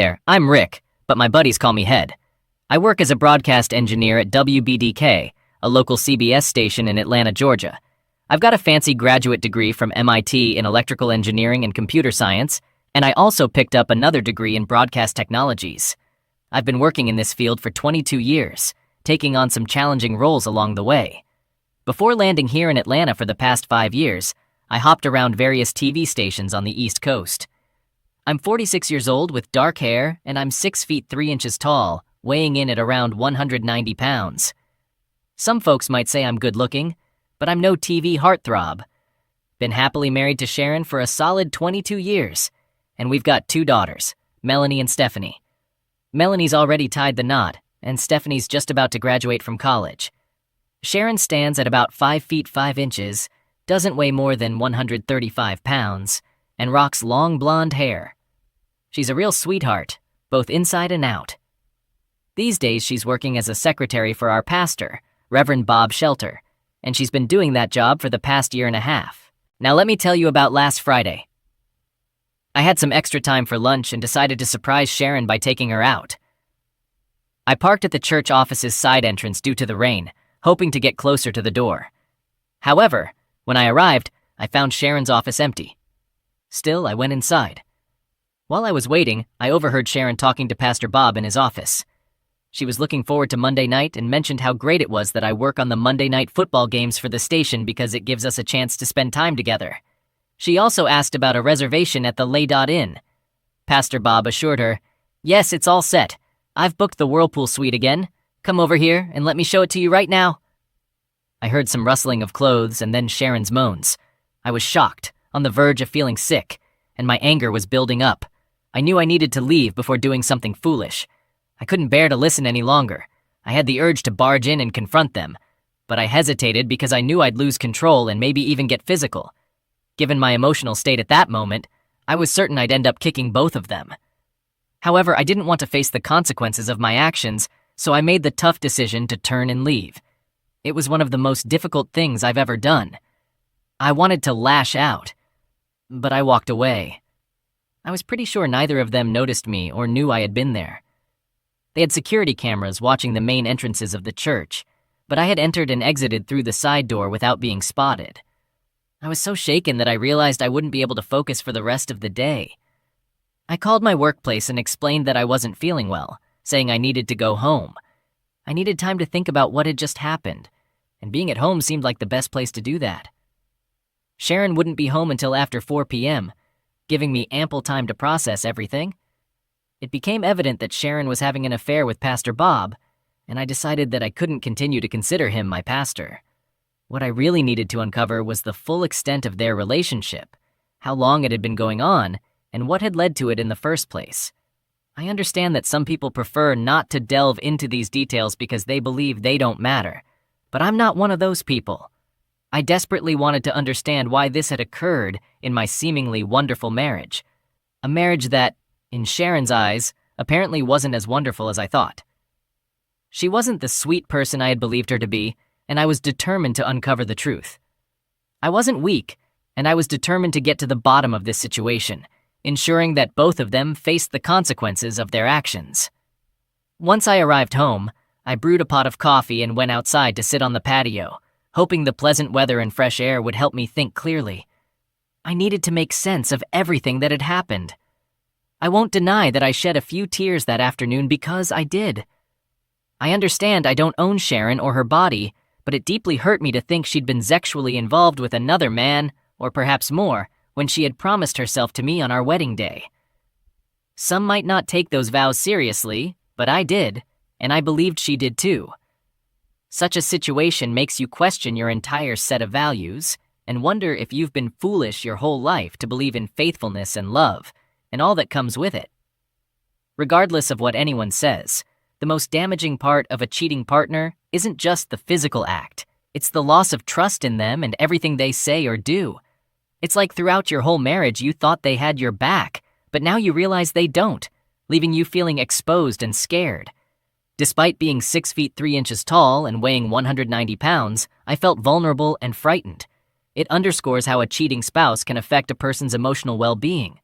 there, I'm Rick, but my buddies call me Head. I work as a broadcast engineer at WBDK, a local CBS station in Atlanta, Georgia. I've got a fancy graduate degree from MIT in electrical engineering and computer science, and I also picked up another degree in broadcast technologies. I've been working in this field for 22 years, taking on some challenging roles along the way. Before landing here in Atlanta for the past 5 years, I hopped around various TV stations on the East Coast. I'm 46 years old with dark hair, and I'm 6 feet 3 inches tall, weighing in at around 190 pounds. Some folks might say I'm good looking, but I'm no TV heartthrob. Been happily married to Sharon for a solid 22 years, and we've got 2 daughters, Melanie and Stephanie. Melanie's already tied the knot, and Stephanie's just about to graduate from college. Sharon stands at about 5 feet 5 inches, doesn't weigh more than 135 pounds, and rocks long blonde hair. She's a real sweetheart, both inside and out. These days she's working as a secretary for our pastor, Reverend Bob Shelter, and she's been doing that job for the past 1.5 years. Now let me tell you about last Friday. I had some extra time for lunch and decided to surprise Sharon by taking her out. I parked at the church office's side entrance due to the rain, hoping to get closer to the door. However, when I arrived, I found Sharon's office empty. Still, I went inside. While I was waiting, I overheard Sharon talking to Pastor Bob in his office. She was looking forward to Monday night and mentioned how great it was that I work on the Monday night football games for the station because it gives us a chance to spend time together. She also asked about a reservation at the Lay Inn. Pastor Bob assured her, "Yes, it's all set. I've booked the Whirlpool suite again. Come over here and let me show it to you right now." I heard some rustling of clothes and then Sharon's moans. I was shocked, on the verge of feeling sick, and my anger was building up. I knew I needed to leave before doing something foolish. I couldn't bear to listen any longer. I had the urge to barge in and confront them, but I hesitated because I knew I'd lose control and maybe even get physical. Given my emotional state at that moment, I was certain I'd end up kicking both of them. However, I didn't want to face the consequences of my actions, so I made the tough decision to turn and leave. It was one of the most difficult things I've ever done. I wanted to lash out, but I walked away. I was pretty sure neither of them noticed me or knew I had been there. They had security cameras watching the main entrances of the church, but I had entered and exited through the side door without being spotted. I was so shaken that I realized I wouldn't be able to focus for the rest of the day. I called my workplace and explained that I wasn't feeling well, saying I needed to go home. I needed time to think about what had just happened, and being at home seemed like the best place to do that. Sharon wouldn't be home until after 4 p.m., giving me ample time to process everything. It became evident that Sharon was having an affair with Pastor Bob, and I decided that I couldn't continue to consider him my pastor. What I really needed to uncover was the full extent of their relationship, how long it had been going on, and what had led to it in the first place. I understand that some people prefer not to delve into these details because they believe they don't matter, but I'm not one of those people. I desperately wanted to understand why this had occurred in my seemingly wonderful marriage. A marriage that, in Sharon's eyes, apparently wasn't as wonderful as I thought. She wasn't the sweet person I had believed her to be, and I was determined to uncover the truth. I wasn't weak, and I was determined to get to the bottom of this situation, ensuring that both of them faced the consequences of their actions. Once I arrived home, I brewed a pot of coffee and went outside to sit on the patio, hoping the pleasant weather and fresh air would help me think clearly. I needed to make sense of everything that had happened. I won't deny that I shed a few tears that afternoon because I did. I understand I don't own Sharon or her body, but it deeply hurt me to think she'd been sexually involved with another man, or perhaps more, when she had promised herself to me on our wedding day. Some might not take those vows seriously, but I did, and I believed she did too. Such a situation makes you question your entire set of values and wonder if you've been foolish your whole life to believe in faithfulness and love, and all that comes with it. Regardless of what anyone says, the most damaging part of a cheating partner isn't just the physical act, it's the loss of trust in them and everything they say or do. It's like throughout your whole marriage you thought they had your back, but now you realize they don't, leaving you feeling exposed and scared. Despite being 6 feet 3 inches tall and weighing 190 pounds, I felt vulnerable and frightened. It underscores how a cheating spouse can affect a person's emotional well-being.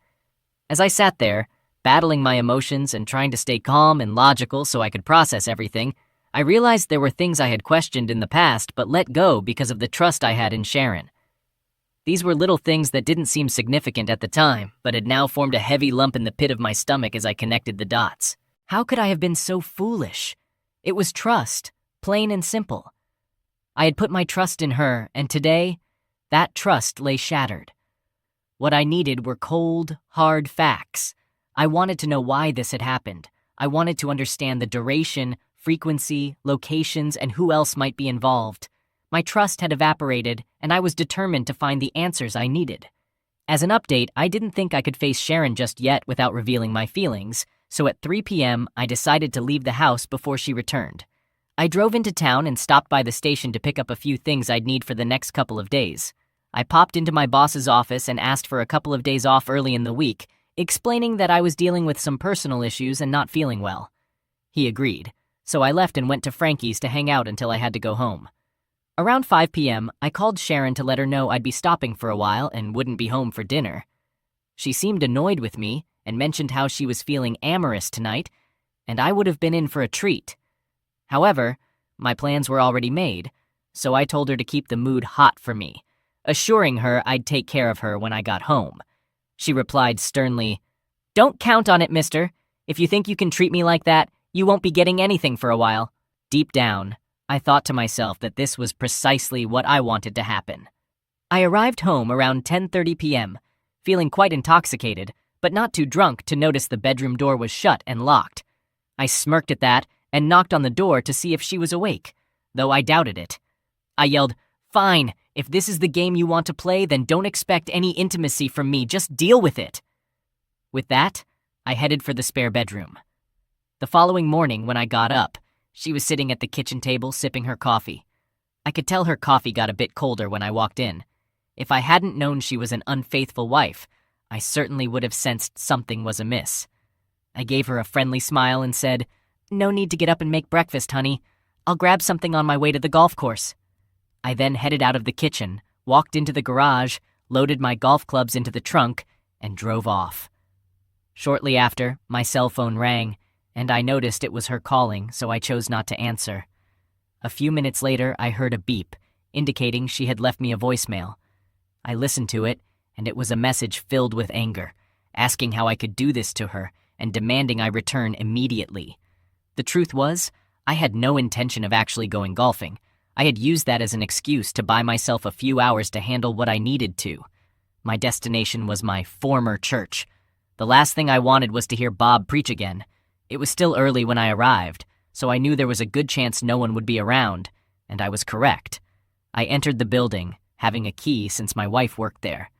As I sat there, Battling my emotions and trying to stay calm and logical so I could process everything, I realized there were things I had questioned in the past but let go because of the trust I had in Sharon. These were little things that didn't seem significant at the time, but had now formed a heavy lump in the pit of my stomach as I connected the dots. How could I have been so foolish? It was trust, plain and simple. I had put my trust in her, and today, that trust lay shattered. What I needed were cold, hard facts. I wanted to know why this had happened. I wanted to understand the duration, frequency, locations, and who else might be involved. My trust had evaporated, and I was determined to find the answers I needed. As an update, I didn't think I could face Sharon just yet without revealing my feelings, so at 3 p.m., I decided to leave the house before she returned. I drove into town and stopped by the station to pick up a few things I'd need for the next couple of days. I popped into my boss's office and asked for a couple of days off early in the week, explaining that I was dealing with some personal issues and not feeling well. He agreed, so I left and went to Frankie's to hang out until I had to go home. Around 5 p.m., I called Sharon to let her know I'd be stopping for a while and wouldn't be home for dinner. She seemed annoyed with me and mentioned how she was feeling amorous tonight, and I would have been in for a treat. However, my plans were already made, so I told her to keep the mood hot for me, assuring her I'd take care of her when I got home. She replied sternly, "Don't count on it, mister. If you think you can treat me like that, you won't be getting anything for a while." Deep down, I thought to myself that this was precisely what I wanted to happen. I arrived home around 10:30 p.m., feeling quite intoxicated, but not too drunk to notice the bedroom door was shut and locked. I smirked at that and knocked on the door to see if she was awake, though I doubted it. I yelled, "Fine, if this is the game you want to play, then don't expect any intimacy from me, just deal with it." With that, I headed for the spare bedroom. The following morning when I got up, she was sitting at the kitchen table sipping her coffee. I could tell her coffee got a bit colder when I walked in. If I hadn't known she was an unfaithful wife, I certainly would have sensed something was amiss. I gave her a friendly smile and said, "No need to get up and make breakfast, honey. I'll grab something on my way to the golf course." I then headed out of the kitchen, walked into the garage, loaded my golf clubs into the trunk, and drove off. Shortly after, my cell phone rang, and I noticed it was her calling, so I chose not to answer. A few minutes later, I heard a beep, indicating she had left me a voicemail. I listened to it, and it was a message filled with anger, asking how I could do this to her and demanding I return immediately. The truth was, I had no intention of actually going golfing. I had used that as an excuse to buy myself a few hours to handle what I needed to. My destination was my former church. The last thing I wanted was to hear Bob preach again. It was still early when I arrived, so I knew there was a good chance no one would be around, and I was correct. I entered the building, having a key since my wife worked there.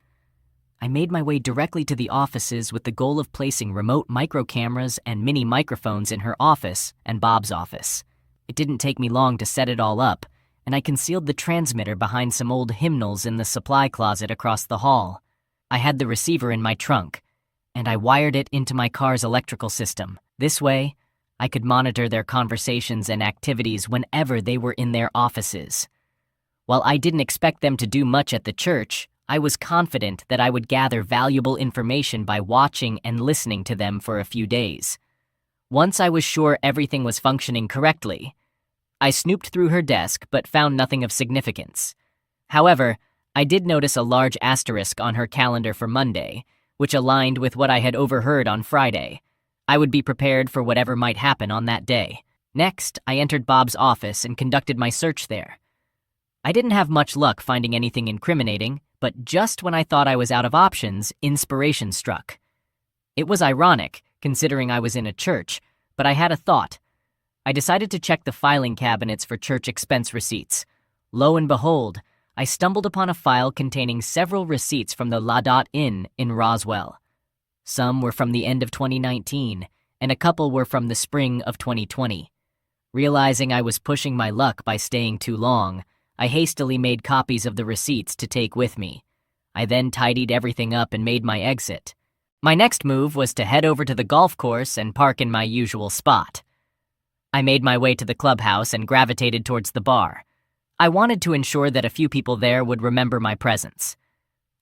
I made my way directly to the offices with the goal of placing remote micro cameras and mini microphones in her office and Bob's office. It didn't take me long to set it all up, and I concealed the transmitter behind some old hymnals in the supply closet across the hall. I had the receiver in my trunk, and I wired it into my car's electrical system. This way, I could monitor their conversations and activities whenever they were in their offices. While I didn't expect them to do much at the church, I was confident that I would gather valuable information by watching and listening to them for a few days. Once I was sure everything was functioning correctly, I snooped through her desk but found nothing of significance. However, I did notice a large asterisk on her calendar for Monday, which aligned with what I had overheard on Friday. I would be prepared for whatever might happen on that day. Next, I entered Bob's office and conducted my search there. I didn't have much luck finding anything incriminating, but just when I thought I was out of options, inspiration struck. It was ironic, considering I was in a church, but I had a thought. I decided to check the filing cabinets for church expense receipts. Lo and behold, I stumbled upon a file containing several receipts from the La Dot Inn in Roswell. Some were from the end of 2019, and a couple were from the spring of 2020. Realizing I was pushing my luck by staying too long, I hastily made copies of the receipts to take with me. I then tidied everything up and made my exit. My next move was to head over to the golf course and park in my usual spot. I made my way to the clubhouse and gravitated towards the bar. I wanted to ensure that a few people there would remember my presence.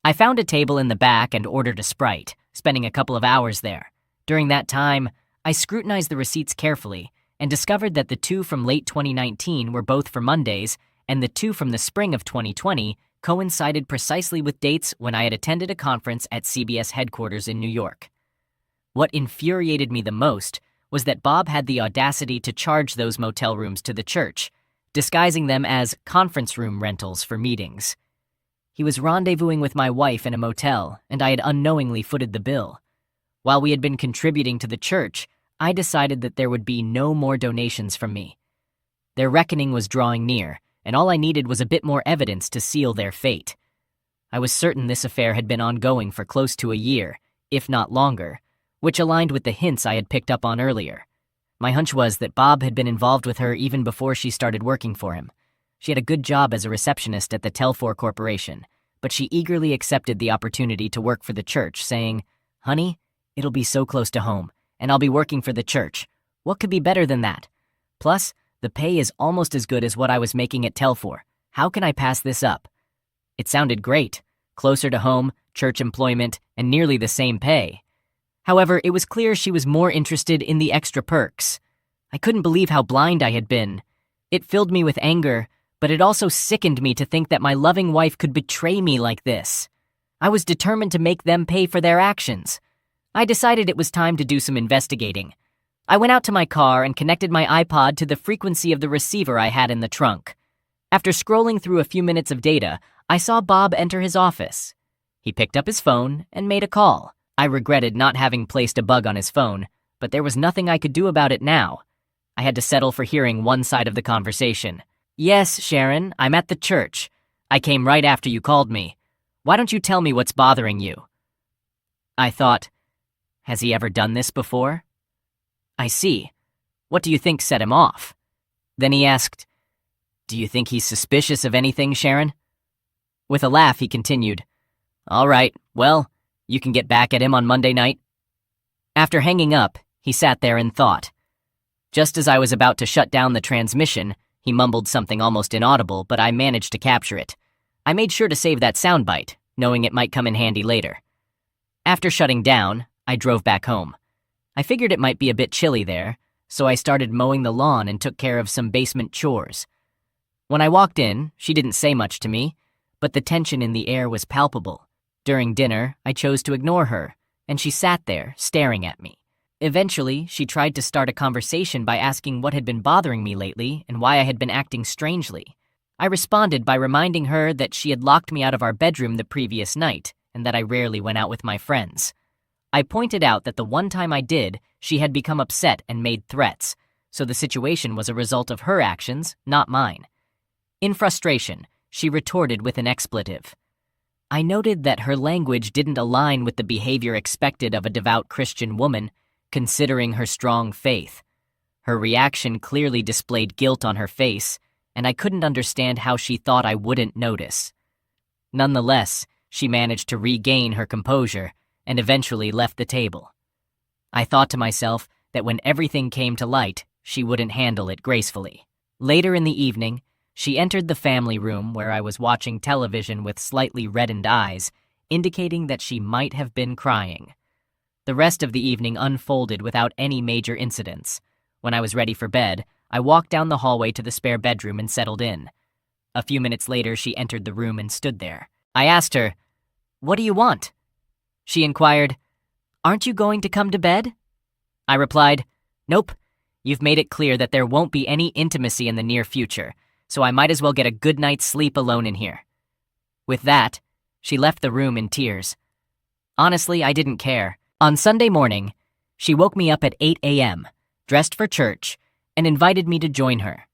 I found a table in the back and ordered a Sprite, spending a couple of hours there. During that time, I scrutinized the receipts carefully and discovered that the two from late 2019 were both for Mondays, and the two from the spring of 2020 coincided precisely with dates when I had attended a conference at CBS headquarters in New York. What infuriated me the most was that Bob had the audacity to charge those motel rooms to the church, disguising them as conference room rentals for meetings. He was rendezvousing with my wife in a motel, and I had unknowingly footed the bill. While we had been contributing to the church, I decided that there would be no more donations from me. Their reckoning was drawing near, and all I needed was a bit more evidence to seal their fate. I was certain this affair had been ongoing for close to a year, if not longer, which aligned with the hints I had picked up on earlier. My hunch was that Bob had been involved with her even before she started working for him. She had a good job as a receptionist at the Telfor Corporation, but she eagerly accepted the opportunity to work for the church, saying, "Honey, it'll be so close to home, and I'll be working for the church. What could be better than that? Plus, the pay is almost as good as what I was making at Telfor. How can I pass this up?" It sounded great. Closer to home, church employment, and nearly the same pay. However, it was clear she was more interested in the extra perks. I couldn't believe how blind I had been. It filled me with anger, but it also sickened me to think that my loving wife could betray me like this. I was determined to make them pay for their actions. I decided it was time to do some investigating. I went out to my car and connected my iPod to the frequency of the receiver I had in the trunk. After scrolling through a few minutes of data, I saw Bob enter his office. He picked up his phone and made a call. I regretted not having placed a bug on his phone, but there was nothing I could do about it now. I had to settle for hearing one side of the conversation. "Yes, Sharon, I'm at the church. I came right after you called me. Why don't you tell me what's bothering you?" I thought, has he ever done this before? "I see. What do you think set him off?" Then he asked, "Do you think he's suspicious of anything, Sharon?" With a laugh, he continued, "All right, well, you can get back at him on Monday night." After hanging up, he sat there and thought. Just as I was about to shut down the transmission, he mumbled something almost inaudible, but I managed to capture it. I made sure to save that soundbite, knowing it might come in handy later. After shutting down, I drove back home. I figured it might be a bit chilly there, so I started mowing the lawn and took care of some basement chores. When I walked in, she didn't say much to me, but the tension in the air was palpable. During dinner, I chose to ignore her, and she sat there, staring at me. Eventually, she tried to start a conversation by asking what had been bothering me lately and why I had been acting strangely. I responded by reminding her that she had locked me out of our bedroom the previous night, and that I rarely went out with my friends. I pointed out that the one time I did, she had become upset and made threats, so the situation was a result of her actions, not mine. In frustration, she retorted with an expletive. I noted that her language didn't align with the behavior expected of a devout Christian woman, considering her strong faith. Her reaction clearly displayed guilt on her face, and I couldn't understand how she thought I wouldn't notice. Nonetheless, she managed to regain her composure and eventually left the table. I thought to myself that when everything came to light, she wouldn't handle it gracefully. Later in the evening, she entered the family room where I was watching television with slightly reddened eyes, indicating that she might have been crying. The rest of the evening unfolded without any major incidents. When I was ready for bed, I walked down the hallway to the spare bedroom and settled in. A few minutes later, she entered the room and stood there. I asked her, "What do you want?" She inquired, "Aren't you going to come to bed?" I replied, "Nope. You've made it clear that there won't be any intimacy in the near future, so I might as well get a good night's sleep alone in here." With that, she left the room in tears. Honestly, I didn't care. On Sunday morning, she woke me up at 8 a.m., dressed for church, and invited me to join her.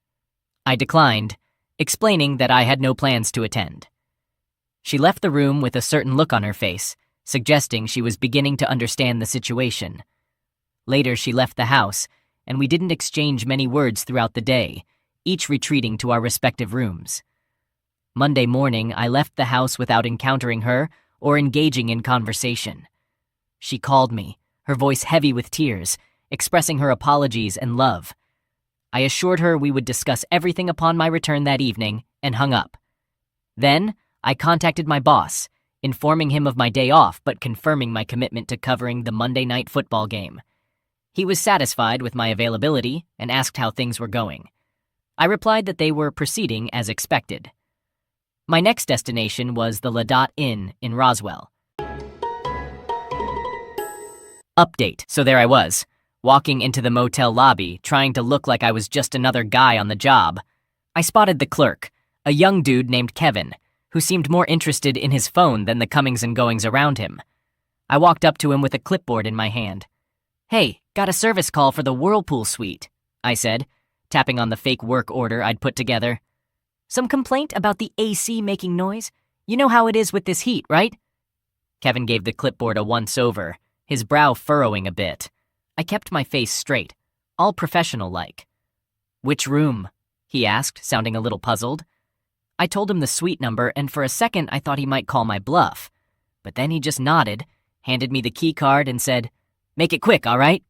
I declined, explaining that I had no plans to attend. She left the room with a certain look on her face, suggesting she was beginning to understand the situation. Later, she left the house, and we didn't exchange many words throughout the day, each retreating to our respective rooms. Monday morning, I left the house without encountering her or engaging in conversation. She called me, her voice heavy with tears, expressing her apologies and love. I assured her we would discuss everything upon my return that evening and hung up. Then, I contacted my boss, informing him of my day off but confirming my commitment to covering the Monday Night Football game. He was satisfied with my availability and asked how things were going. I replied that they were proceeding as expected. My next destination was the Ladot Inn in Roswell. Update. So there I was, walking into the motel lobby, trying to look like I was just another guy on the job. I spotted the clerk, a young dude named Kevin, who seemed more interested in his phone than the comings and goings around him. I walked up to him with a clipboard in my hand. "Hey, got a service call for the Whirlpool Suite," I said, tapping on the fake work order I'd put together. "Some complaint about the AC making noise? You know how it is with this heat, right?" Kevin gave the clipboard a once-over, his brow furrowing a bit. I kept my face straight, all professional-like. "Which room?" he asked, sounding a little puzzled. I told him the suite number, and for a second I thought he might call my bluff. But then he just nodded, handed me the key card, and said, "Make it quick, all right?"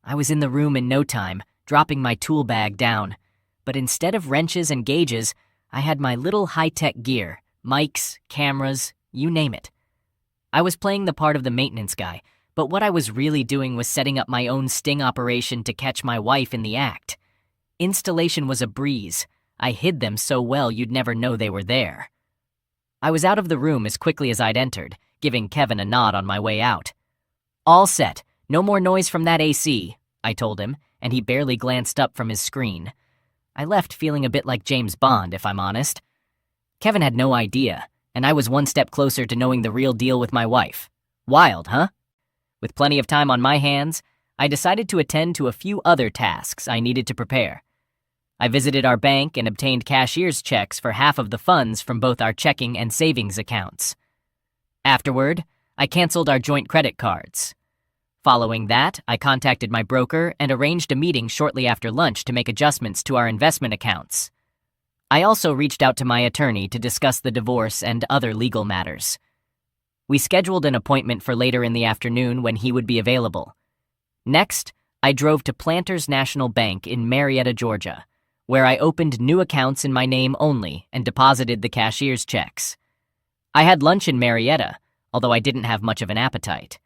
I was in the room in no time, dropping my tool bag down. But instead of wrenches and gauges, I had my little high-tech gear, mics, cameras, you name it. I was playing the part of the maintenance guy, but what I was really doing was setting up my own sting operation to catch my wife in the act. Installation was a breeze. I hid them so well you'd never know they were there. I was out of the room as quickly as I'd entered, giving Kevin a nod on my way out. "All set. No more noise from that AC," I told him, and he barely glanced up from his screen. I left feeling a bit like James Bond, if I'm honest. Kevin had no idea, and I was one step closer to knowing the real deal with my wife. Wild, huh? With plenty of time on my hands, I decided to attend to a few other tasks I needed to prepare. I visited our bank and obtained cashier's checks for half of the funds from both our checking and savings accounts. Afterward, I canceled our joint credit cards. Following that, I contacted my broker and arranged a meeting shortly after lunch to make adjustments to our investment accounts. I also reached out to my attorney to discuss the divorce and other legal matters. We scheduled an appointment for later in the afternoon when he would be available. Next, I drove to Planters National Bank in Marietta, Georgia, where I opened new accounts in my name only and deposited the cashier's checks. I had lunch in Marietta, although I didn't have much of an appetite.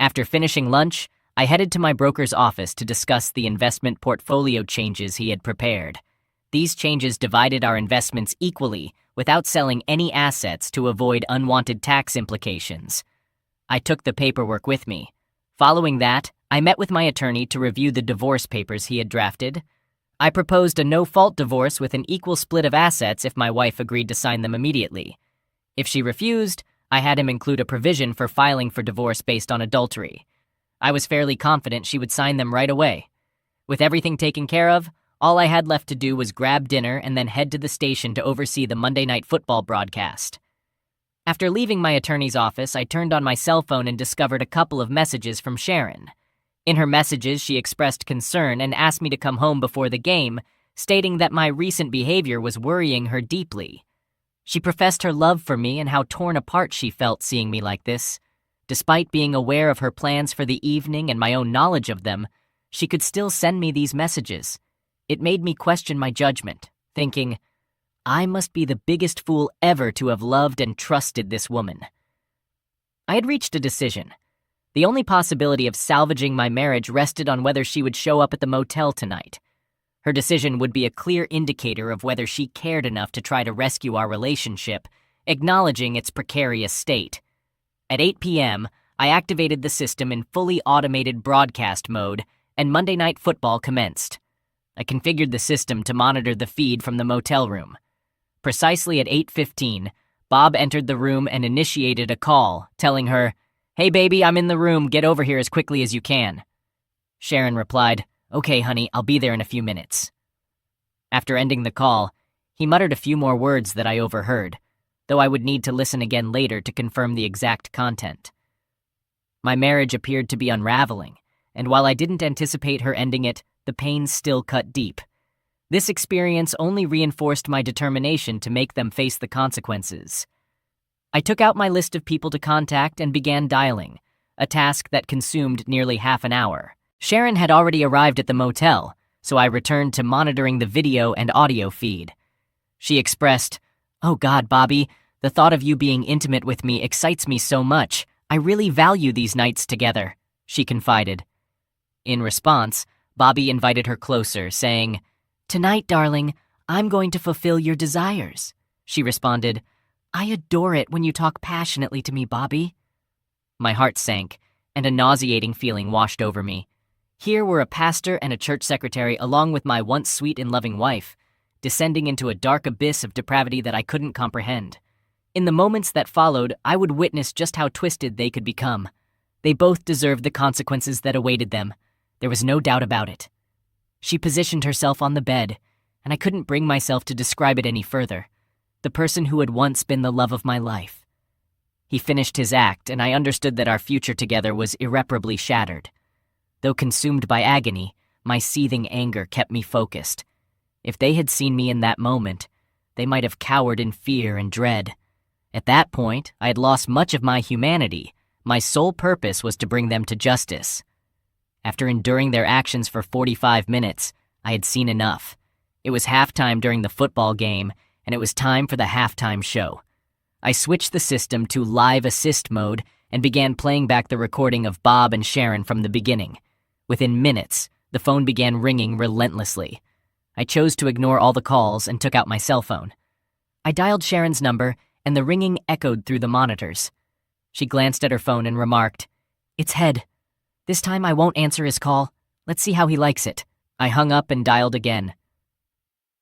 After finishing lunch, I headed to my broker's office to discuss the investment portfolio changes he had prepared. These changes divided our investments equally without selling any assets to avoid unwanted tax implications. I took the paperwork with me. Following that, I met with my attorney to review the divorce papers he had drafted. I proposed a no-fault divorce with an equal split of assets if my wife agreed to sign them immediately. If she refused, I had him include a provision for filing for divorce based on adultery. I was fairly confident she would sign them right away. With everything taken care of, all I had left to do was grab dinner and then head to the station to oversee the Monday Night Football broadcast. After leaving my attorney's office, I turned on my cell phone and discovered a couple of messages from Sharon. In her messages, she expressed concern and asked me to come home before the game, stating that my recent behavior was worrying her deeply. She professed her love for me and how torn apart she felt seeing me like this. Despite being aware of her plans for the evening and my own knowledge of them, she could still send me these messages. It made me question my judgment, thinking, I must be the biggest fool ever to have loved and trusted this woman. I had reached a decision. The only possibility of salvaging my marriage rested on whether she would show up at the motel tonight. Her decision would be a clear indicator of whether she cared enough to try to rescue our relationship, acknowledging its precarious state. At 8 p.m., I activated the system in fully automated broadcast mode, and Monday Night Football commenced. I configured the system to monitor the feed from the motel room. Precisely at 8:15, Bob entered the room and initiated a call, telling her, "Hey baby, I'm in the room, get over here as quickly as you can." Sharon replied, "Okay honey, I'll be there in a few minutes." After ending the call, he muttered a few more words that I overheard, though I would need to listen again later to confirm the exact content. My marriage appeared to be unraveling, and while I didn't anticipate her ending it, the pain still cut deep. This experience only reinforced my determination to make them face the consequences. I took out my list of people to contact and began dialing, a task that consumed nearly half an hour. Sharon had already arrived at the motel, so I returned to monitoring the video and audio feed. She expressed, "Oh God, Bobby, The thought of you being intimate with me excites me so much. I really value these nights together," she confided. In response, Bobby invited her closer, saying, "Tonight, darling, I'm going to fulfill your desires." She responded, "I adore it when you talk passionately to me, Bobby." My heart sank, and a nauseating feeling washed over me. Here were a pastor and a church secretary along with my once sweet and loving wife, descending into a dark abyss of depravity that I couldn't comprehend. In the moments that followed, I would witness just how twisted they could become. They both deserved the consequences that awaited them. There was no doubt about it. She positioned herself on the bed, and I couldn't bring myself to describe it any further. The person who had once been the love of my life. He finished his act, and I understood that our future together was irreparably shattered. Though consumed by agony, my seething anger kept me focused. If they had seen me in that moment, they might have cowered in fear and dread. At that point, I had lost much of my humanity. My sole purpose was to bring them to justice. After enduring their actions for 45 minutes, I had seen enough. It was halftime during the football game, and it was time for the halftime show. I switched the system to live assist mode and began playing back the recording of Bob and Sharon from the beginning. Within minutes, the phone began ringing relentlessly. I chose to ignore all the calls and took out my cell phone. I dialed Sharon's number, and the ringing echoed through the monitors. She glanced at her phone and remarked, "It's Head. This time I won't answer his call. Let's see how he likes it." I hung up and dialed again.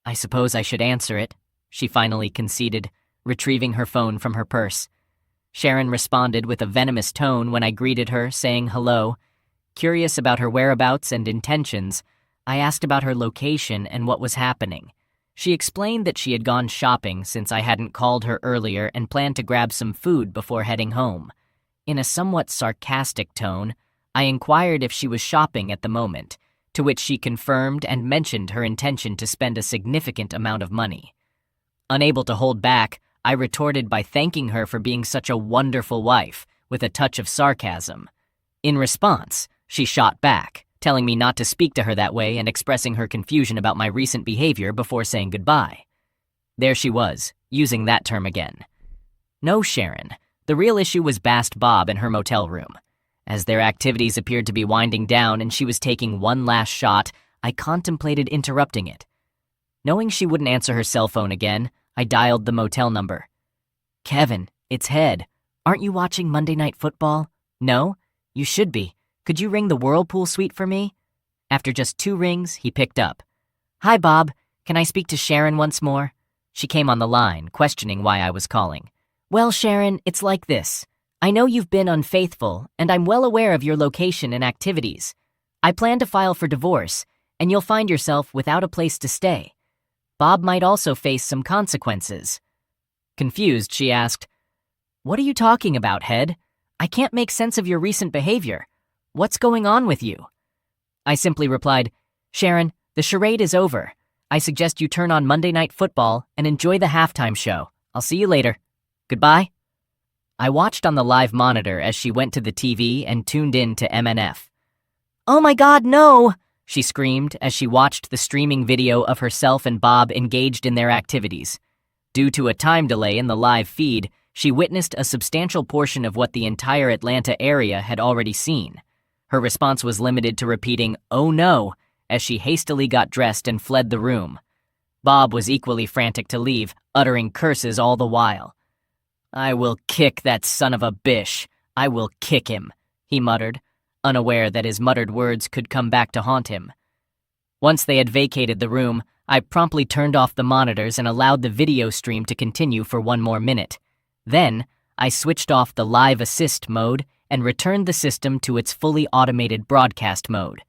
"I suppose I should answer it," she finally conceded, retrieving her phone from her purse. Sharon responded with a venomous tone when I greeted her, saying hello. Curious about her whereabouts and intentions, I asked about her location and what was happening. She explained that she had gone shopping since I hadn't called her earlier and planned to grab some food before heading home. In a somewhat sarcastic tone, I inquired if she was shopping at the moment, to which she confirmed and mentioned her intention to spend a significant amount of money. Unable to hold back, I retorted by thanking her for being such a wonderful wife, with a touch of sarcasm. In response, she shot back, telling me not to speak to her that way and expressing her confusion about my recent behavior before saying goodbye. There she was, using that term again. No, Sharon. The real issue was Bast Bob in her motel room. As their activities appeared to be winding down and she was taking one last shot, I contemplated interrupting it. Knowing she wouldn't answer her cell phone again, I dialed the motel number. "Kevin, it's Head. Aren't you watching Monday Night Football? No? You should be. Could you ring the Whirlpool suite for me?" After just 2 rings, he picked up. "Hi, Bob. Can I speak to Sharon once more?" She came on the line, questioning why I was calling. "Well, Sharon, it's like this. I know you've been unfaithful, and I'm well aware of your location and activities. I plan to file for divorce, and you'll find yourself without a place to stay. Bob might also face some consequences." Confused, she asked, "What are you talking about, Head? I can't make sense of your recent behavior. What's going on with you?" I simply replied, "Sharon, the charade is over. I suggest you turn on Monday Night Football and enjoy the halftime show. I'll see you later. Goodbye." I watched on the live monitor as she went to the TV and tuned in to MNF. "Oh my God, no!" she screamed as she watched the streaming video of herself and Bob engaged in their activities. Due to a time delay in the live feed, she witnessed a substantial portion of what the entire Atlanta area had already seen. Her response was limited to repeating, "Oh no," as she hastily got dressed and fled the room. Bob was equally frantic to leave, uttering curses all the while. "I will kick that son of a bish. I will kick him," he muttered, unaware that his muttered words could come back to haunt him. Once they had vacated the room, I promptly turned off the monitors and allowed the video stream to continue for 1 more minute. Then, I switched off the live assist mode and returned the system to its fully automated broadcast mode.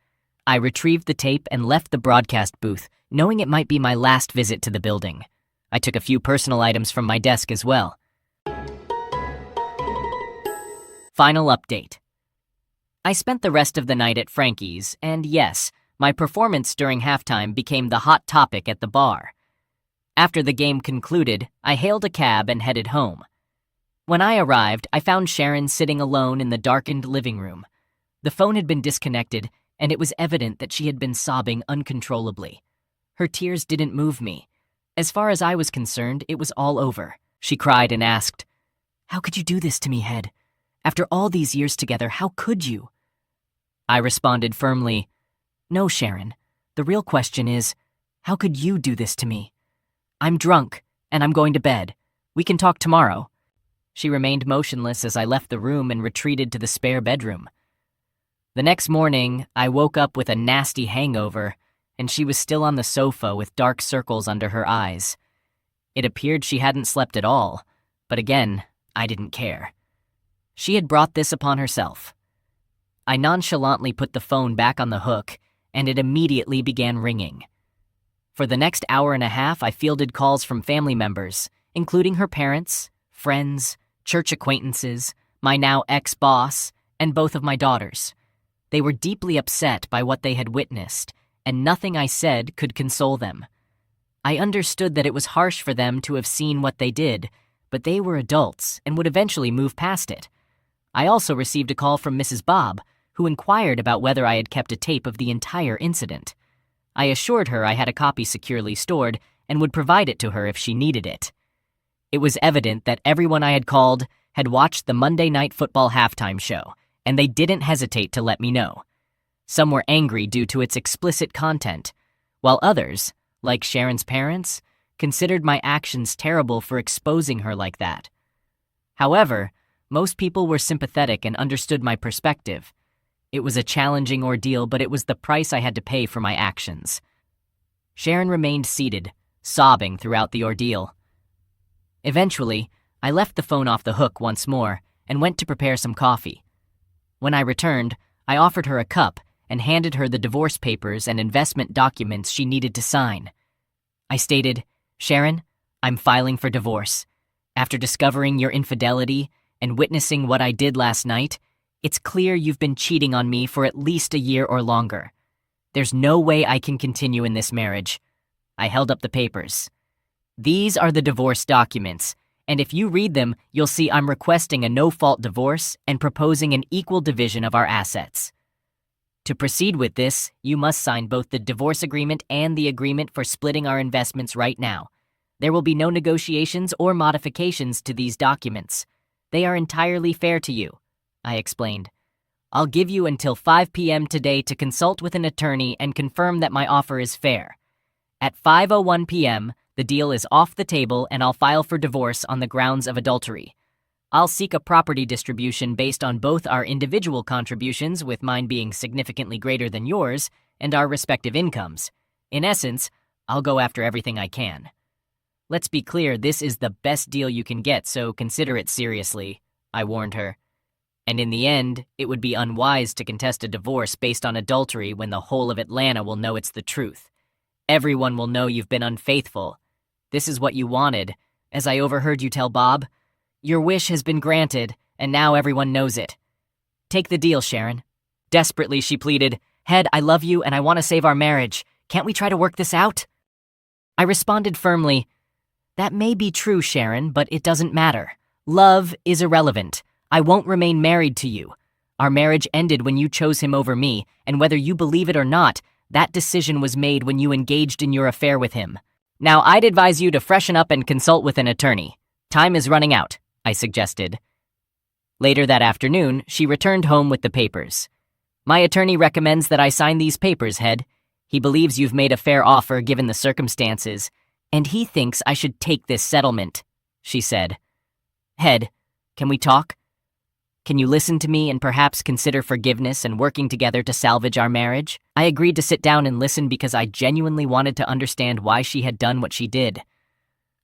I retrieved the tape and left the broadcast booth, knowing it might be my last visit to the building. I took a few personal items from my desk as well. Final update. I spent the rest of the night at Frankie's, and yes, my performance during halftime became the hot topic at the bar. After the game concluded, I hailed a cab and headed home. When I arrived, I found Sharon sitting alone in the darkened living room. The phone had been disconnected, and it was evident that she had been sobbing uncontrollably. Her tears didn't move me. As far as I was concerned, it was all over. She cried and asked, "How could you do this to me, Head? After all these years together, how could you?" I responded firmly, "No, Sharon. The real question is, how could you do this to me? I'm drunk, and I'm going to bed. We can talk tomorrow." She remained motionless as I left the room and retreated to the spare bedroom. The next morning, I woke up with a nasty hangover, and she was still on the sofa with dark circles under her eyes. It appeared she hadn't slept at all, but again, I didn't care. She had brought this upon herself. I nonchalantly put the phone back on the hook, and it immediately began ringing. For the next hour and a half, I fielded calls from family members, including her parents, friends, church acquaintances, my now ex-boss, and both of my daughters. They were deeply upset by what they had witnessed, and nothing I said could console them. I understood that it was harsh for them to have seen what they did, but they were adults and would eventually move past it. I also received a call from Mrs. Bob, who inquired about whether I had kept a tape of the entire incident. I assured her I had a copy securely stored and would provide it to her if she needed it. It was evident that everyone I had called had watched the Monday Night Football halftime show, and they didn't hesitate to let me know. Some were angry due to its explicit content, while others, like Sharon's parents, considered my actions terrible for exposing her like that. However, most people were sympathetic and understood my perspective. It was a challenging ordeal, but it was the price I had to pay for my actions. Sharon remained seated, sobbing throughout the ordeal. Eventually, I left the phone off the hook once more and went to prepare some coffee. When I returned, I offered her a cup and handed her the divorce papers and investment documents she needed to sign. I stated, "Sharon, I'm filing for divorce. After discovering your infidelity and witnessing what I did last night, it's clear you've been cheating on me for at least a year or longer. There's no way I can continue in this marriage." I held up the papers. "These are the divorce documents, and if you read them, you'll see I'm requesting a no-fault divorce and proposing an equal division of our assets. To proceed with this, you must sign both the divorce agreement and the agreement for splitting our investments right now. There will be no negotiations or modifications to these documents. They are entirely fair to you," I explained. "I'll give you until 5 p.m. today to consult with an attorney and confirm that my offer is fair. At 5:01 p.m., the deal is off the table and I'll file for divorce on the grounds of adultery. I'll seek a property distribution based on both our individual contributions, with mine being significantly greater than yours, and our respective incomes. In essence, I'll go after everything I can. Let's be clear, this is the best deal you can get, so consider it seriously," I warned her. "And in the end, it would be unwise to contest a divorce based on adultery when the whole of Atlanta will know it's the truth. Everyone will know you've been unfaithful. This is what you wanted, as I overheard you tell Bob. Your wish has been granted, and now everyone knows it. Take the deal, Sharon." Desperately, she pleaded, "Head, I love you and I want to save our marriage. Can't we try to work this out?" I responded firmly, "That may be true, Sharon, but it doesn't matter. Love is irrelevant. I won't remain married to you. Our marriage ended when you chose him over me, and whether you believe it or not, that decision was made when you engaged in your affair with him. Now, I'd advise you to freshen up and consult with an attorney. Time is running out," I suggested. Later that afternoon, she returned home with the papers. "My attorney recommends that I sign these papers, Head. He believes you've made a fair offer given the circumstances, and he thinks I should take this settlement," she said. "Head, can we talk? Can you listen to me and perhaps consider forgiveness and working together to salvage our marriage?" I agreed to sit down and listen because I genuinely wanted to understand why she had done what she did.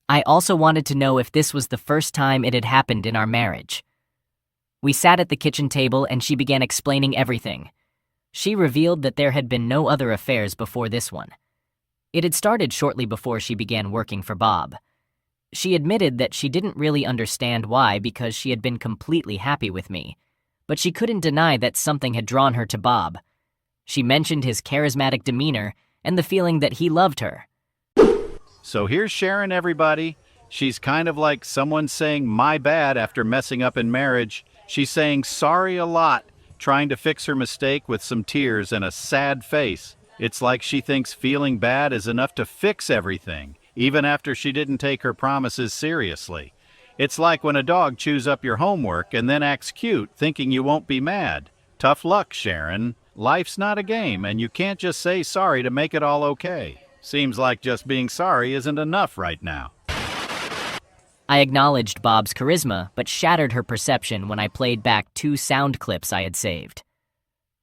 I also wanted to know if this was the first time it had happened in our marriage. We sat at the kitchen table and she began explaining everything. She revealed that there had been no other affairs before this one. It had started shortly before she began working for Bob. She admitted that she didn't really understand why, because she had been completely happy with me, but she couldn't deny that something had drawn her to Bob. She mentioned his charismatic demeanor and the feeling that he loved her. "So here's Sharon, everybody. She's kind of like someone saying my bad after messing up in marriage. She's saying sorry a lot, trying to fix her mistake with some tears and a sad face. It's like she thinks feeling bad is enough to fix everything, even after she didn't take her promises seriously. It's like when a dog chews up your homework and then acts cute, thinking you won't be mad. Tough luck, Sharon. Life's not a game, and you can't just say sorry to make it all okay. Seems like just being sorry isn't enough right now. I acknowledged Bob's charisma, but shattered her perception when I played back 2 sound clips I had saved.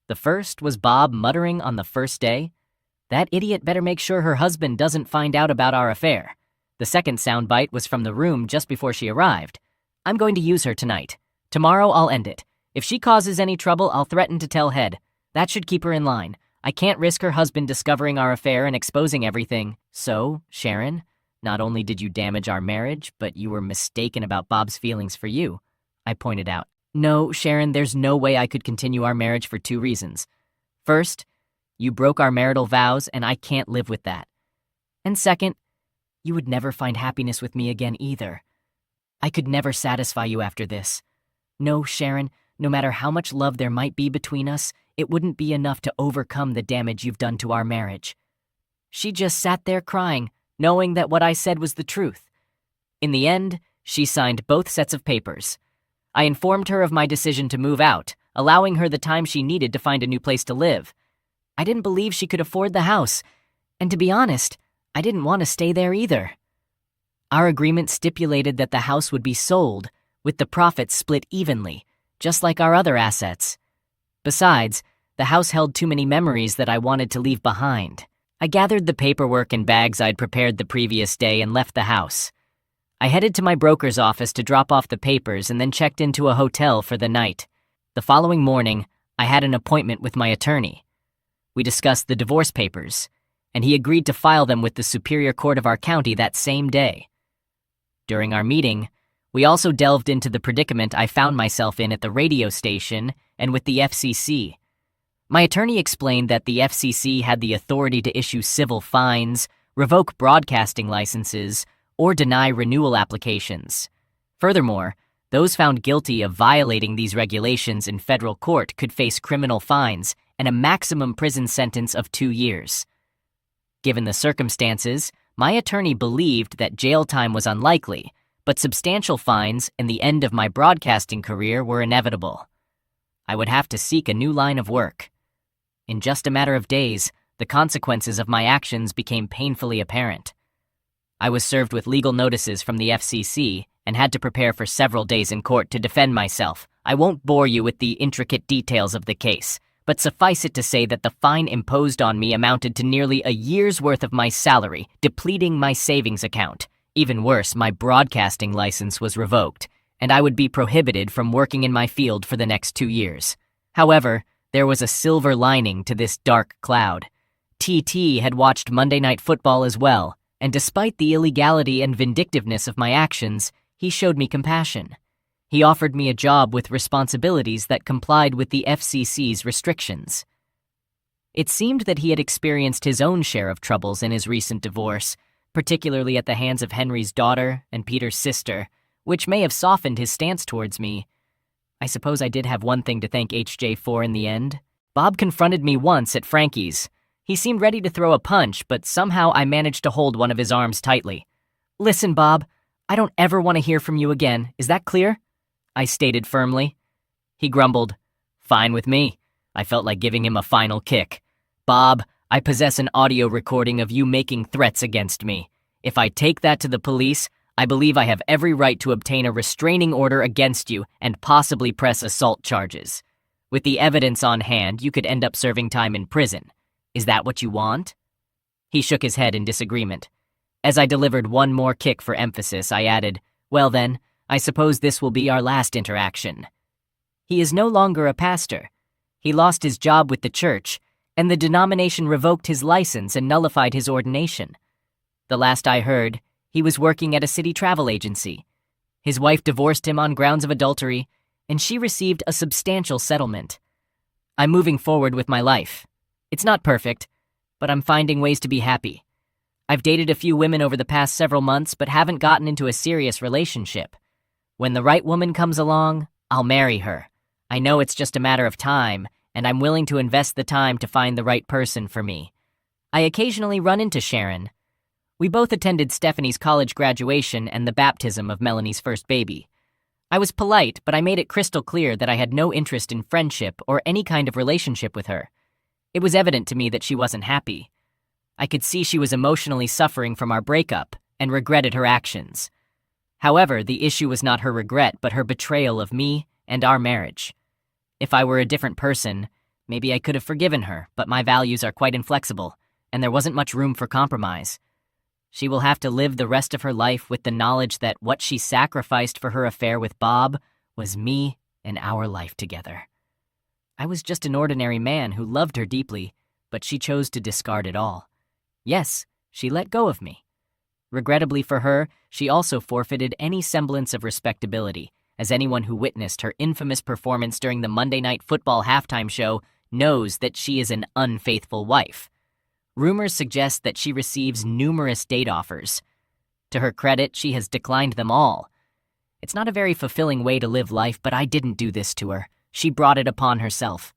The first was Bob muttering on the first day, "That idiot better make sure her husband doesn't find out about our affair." The second soundbite was from the room just before she arrived. "I'm going to use her tonight. Tomorrow I'll end it. If she causes any trouble, I'll threaten to tell Head. That should keep her in line. I can't risk her husband discovering our affair and exposing everything." "So, Sharon, not only did you damage our marriage, but you were mistaken about Bob's feelings for you," I pointed out. "No, Sharon, there's no way I could continue our marriage for 2 reasons. First, you broke our marital vows, and I can't live with that. And second, you would never find happiness with me again either. I could never satisfy you after this. No, Sharon, no matter how much love there might be between us, it wouldn't be enough to overcome the damage you've done to our marriage." She just sat there crying, knowing that what I said was the truth. In the end, she signed both sets of papers. I informed her of my decision to move out, allowing her the time she needed to find a new place to live. I didn't believe she could afford the house, and to be honest, I didn't want to stay there either. Our agreement stipulated that the house would be sold, with the profits split evenly, just like our other assets. Besides, the house held too many memories that I wanted to leave behind. I gathered the paperwork and bags I'd prepared the previous day and left the house. I headed to my broker's office to drop off the papers and then checked into a hotel for the night. The following morning, I had an appointment with my attorney. We discussed the divorce papers, and he agreed to file them with the Superior Court of our county that same day. During our meeting, we also delved into the predicament I found myself in at the radio station and with the FCC. My attorney explained that the FCC had the authority to issue civil fines, revoke broadcasting licenses, or deny renewal applications. Furthermore, those found guilty of violating these regulations in federal court could face criminal fines and a maximum prison sentence of 2 years. Given the circumstances, my attorney believed that jail time was unlikely, but substantial fines and the end of my broadcasting career were inevitable. I would have to seek a new line of work. In just a matter of days, the consequences of my actions became painfully apparent. I was served with legal notices from the FCC and had to prepare for several days in court to defend myself. I won't bore you with the intricate details of the case, but suffice it to say that the fine imposed on me amounted to nearly a year's worth of my salary, depleting my savings account. Even worse, my broadcasting license was revoked, and I would be prohibited from working in my field for the next 2 years. However, there was a silver lining to this dark cloud. TT had watched Monday Night Football as well, and despite the illegality and vindictiveness of my actions, he showed me compassion. He offered me a job with responsibilities that complied with the FCC's restrictions. It seemed that he had experienced his own share of troubles in his recent divorce, particularly at the hands of Henry's daughter and Peter's sister, which may have softened his stance towards me. I suppose I did have one thing to thank HJ for in the end. Bob confronted me once at Frankie's. He seemed ready to throw a punch, but somehow I managed to hold one of his arms tightly. "Listen, Bob, I don't ever want to hear from you again. Is that clear?" I stated firmly. He grumbled, "Fine with me." I felt like giving him a final kick. "Bob, I possess an audio recording of you making threats against me. If I take that to the police, I believe I have every right to obtain a restraining order against you and possibly press assault charges. With the evidence on hand, you could end up serving time in prison. Is that what you want?" He shook his head in disagreement. As I delivered one more kick for emphasis, I added, "Well then, I suppose this will be our last interaction." He is no longer a pastor. He lost his job with the church, and the denomination revoked his license and nullified his ordination. The last I heard, he was working at a city travel agency. His wife divorced him on grounds of adultery, and she received a substantial settlement. I'm moving forward with my life. It's not perfect, but I'm finding ways to be happy. I've dated a few women over the past several months, but haven't gotten into a serious relationship. When the right woman comes along, I'll marry her. I know it's just a matter of time, and I'm willing to invest the time to find the right person for me. I occasionally run into Sharon. We both attended Stephanie's college graduation and the baptism of Melanie's first baby. I was polite, but I made it crystal clear that I had no interest in friendship or any kind of relationship with her. It was evident to me that she wasn't happy. I could see she was emotionally suffering from our breakup and regretted her actions. However, the issue was not her regret, but her betrayal of me and our marriage. If I were a different person, maybe I could have forgiven her, but my values are quite inflexible, and there wasn't much room for compromise. She will have to live the rest of her life with the knowledge that what she sacrificed for her affair with Bob was me and our life together. I was just an ordinary man who loved her deeply, but she chose to discard it all. Yes, she let go of me. Regrettably for her, she also forfeited any semblance of respectability, as anyone who witnessed her infamous performance during the Monday Night Football halftime show knows that she is an unfaithful wife. Rumors suggest that she receives numerous date offers. To her credit, she has declined them all. It's not a very fulfilling way to live life, but I didn't do this to her. She brought it upon herself.